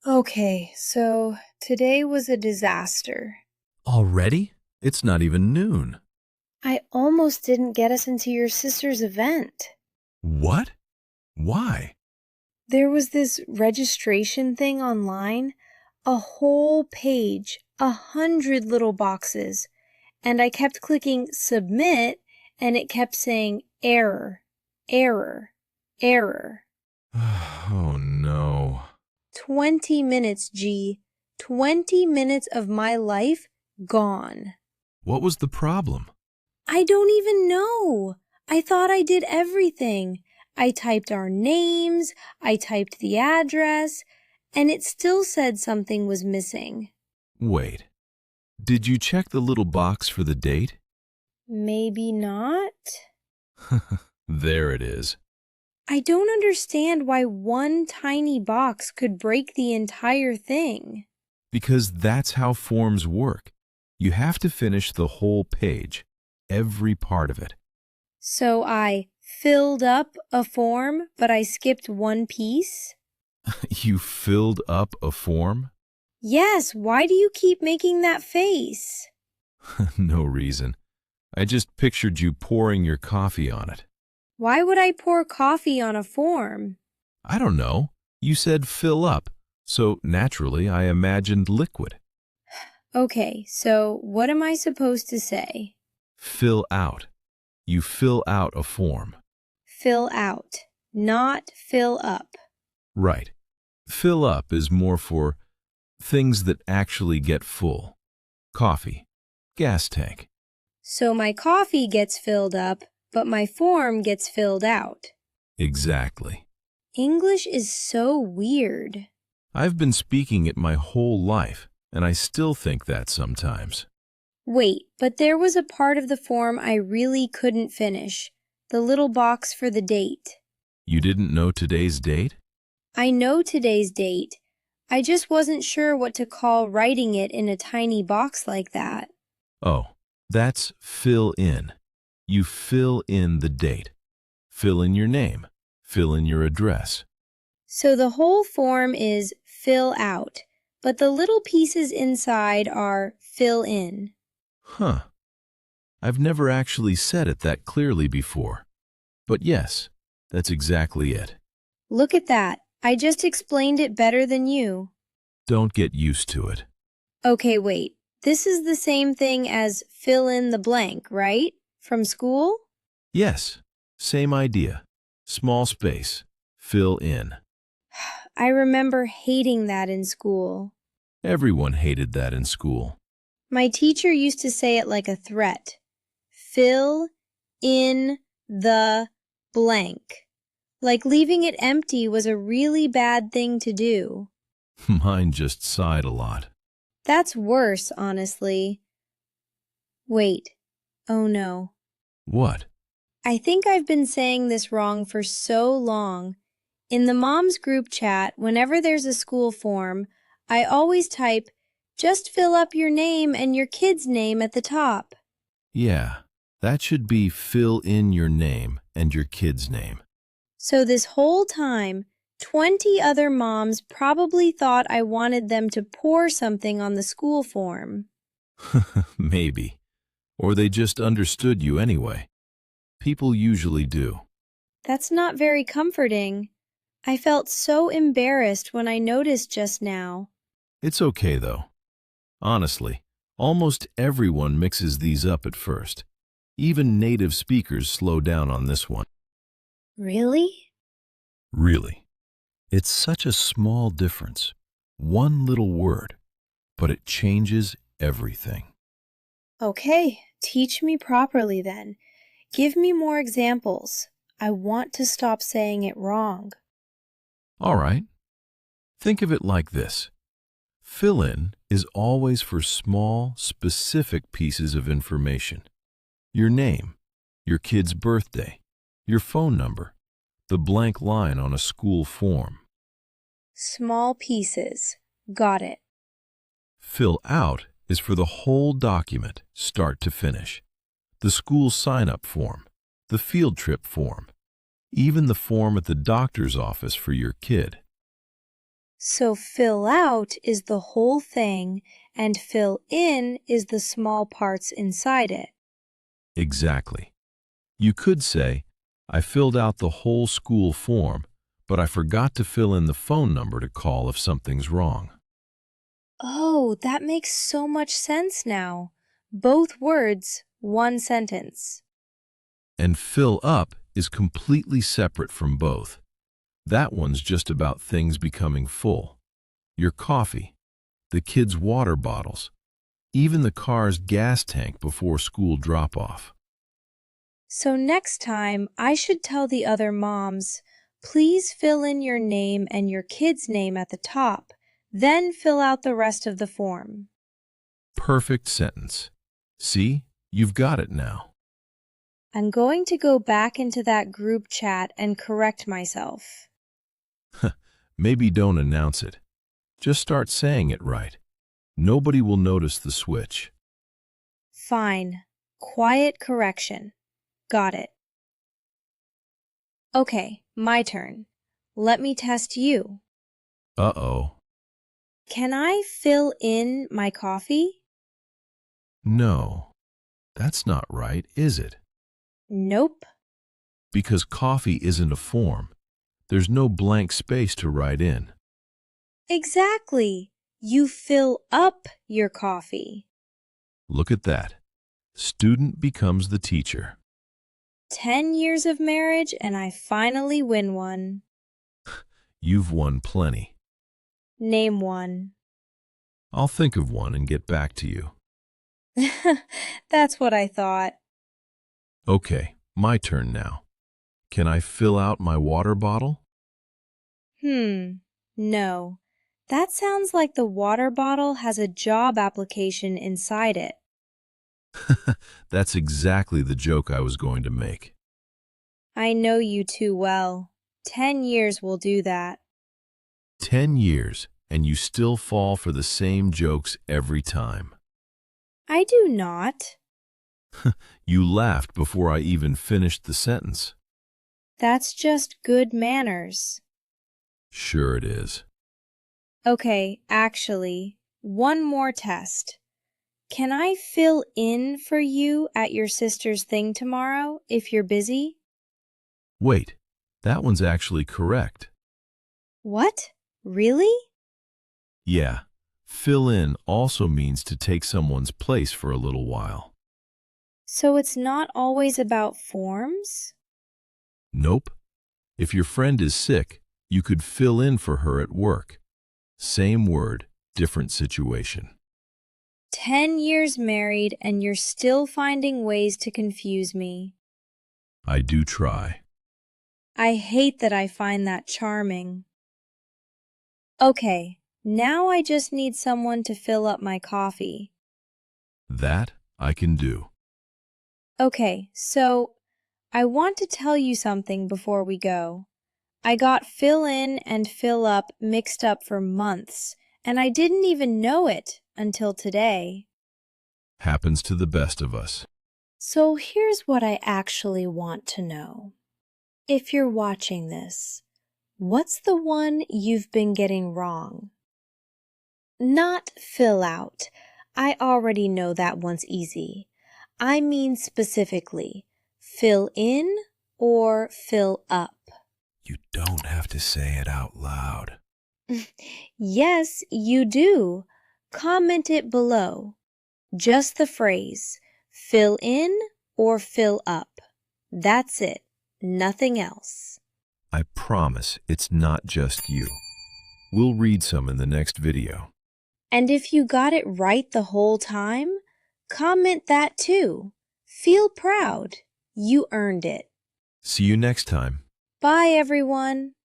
Okay, so today was a disaster. Already? It's not even noon. I almost didn't get us into your sister's event. What? Why? There was this registration thing online, a whole page, 100 little boxes, and I kept clicking submit, and it kept saying error, error, error. Oh no. 20 minutes, G. 20 minutes of my life gone. What was the problem? I don't even know. I thought I did everything. I typed our names, I typed the address, and it still said something was missing. Wait. Did you check the little box for the date? Maybe not? There it is. I don't understand why one tiny box could break the entire thing. Because that's how forms work. You have to finish the whole page, every part of it. So I filled up a form, but I skipped one piece? You filled up a form? Yes, why do you keep making that face? No reason. I just pictured you pouring your coffee on it. Why would I pour coffee on a form? I don't know. You said fill up, so naturally I imagined liquid. Okay, so what am I supposed to say? Fill out. You fill out a form. Fill out, not fill up. Right. Fill up is more for things that actually get full. Coffee. Gas tank. So my coffee gets filled up, but my form gets filled out. Exactly. English is so weird. I've been speaking it my whole life, and I still think that sometimes. Wait, but there was a part of the form I really couldn't finish. The little box for the date. You didn't know today's date? I know today's date. I just wasn't sure what to call writing it in a tiny box like that. Oh, that's fill in. You fill in the date. Fill in your name. Fill in your address. So the whole form is fill out, but the little pieces inside are fill in. Huh. I've never actually said it that clearly before. But yes, that's exactly it. Look at that. I just explained it better than you. Don't get used to it. Okay, wait. This is the same thing as fill in the blank, right? From school? Yes, same idea. Small space. Fill in. I remember hating that in school. Everyone hated that in school. My teacher used to say it like a threat. Fill in the blank. Like leaving it empty was a really bad thing to do. Mine just sighed a lot. That's worse, honestly. Wait. Oh no. What? I think I've been saying this wrong for so long. In the mom's group chat, whenever there's a school form, I always type, just fill up your name and your kid's name at the top. Yeah, that should be fill in your name and your kid's name. So this whole time, 20 other moms probably thought I wanted them to pour something on the school form. Maybe. Or they just understood you anyway. People usually do. That's not very comforting. I felt so embarrassed when I noticed just now. It's okay though. Honestly, almost everyone mixes these up at first. Even native speakers slow down on this one. Really? Really. It's such a small difference. One little word, but it changes everything. Okay, teach me properly then. Give me more examples. I want to stop saying it wrong. All right. Think of it like this. Fill in is always for small, specific pieces of information. Your name, your kid's birthday, your phone number, the blank line on a school form. Small pieces. Got it. Fill out is for the whole document, start to finish. The school sign-up form, the field trip form, even the form at the doctor's office for your kid. So fill out is the whole thing and fill in is the small parts inside it. Exactly. You could say, I filled out the whole school form, but I forgot to fill in the phone number to call if something's wrong. Oh, that makes so much sense now. Both words, one sentence. And fill up is completely separate from both. That one's just about things becoming full. Your coffee, the kids' water bottles, even the car's gas tank before school drop-off. So next time, I should tell the other moms, please fill in your name and your kid's name at the top, then fill out the rest of the form. Perfect sentence. See, you've got it now. I'm going to go back into that group chat and correct myself. Maybe don't announce it. Just start saying it right. Nobody will notice the switch. Fine. Quiet correction. Got it. Okay, my turn. Let me test you. Uh-oh. Can I fill in my coffee? No, that's not right, is it? Nope. Because coffee isn't a form. There's no blank space to write in. Exactly. You fill up your coffee. Look at that. Student becomes the teacher. 10 years of marriage and I finally win one. You've won plenty. Name one. I'll think of one and get back to you. That's what I thought. Okay, my turn now. Can I fill out my water bottle? No. That sounds like the water bottle has a job application inside it. That's exactly the joke I was going to make. I know you too well. 10 years will do that. 10 years, and you still fall for the same jokes every time. I do not. You laughed before I even finished the sentence. That's just good manners. Sure it is. Okay, actually, one more test. Can I fill in for you at your sister's thing tomorrow if you're busy? Wait, that one's actually correct. What? Really? Yeah, fill in also means to take someone's place for a little while. So it's not always about forms? Nope. If your friend is sick, you could fill in for her at work. Same word, different situation. 10 years married and you're still finding ways to confuse me. I do try. I hate that I find that charming. Okay, now I just need someone to fill up my coffee. That I can do. Okay, so I want to tell you something before we go. I got fill in and fill up mixed up for months, and I didn't even know it until today. Happens to the best of us. So here's what I actually want to know. If you're watching this, what's the one you've been getting wrong? Not fill out. I already know that one's easy. I mean specifically, fill in or fill up. You don't have to say it out loud. Yes, you do. Comment it below. Just the phrase, fill in or fill up. That's it. Nothing else. I promise it's not just you. We'll read some in the next video. And if you got it right the whole time, comment that too. Feel proud. You earned it. See you next time. Bye, everyone.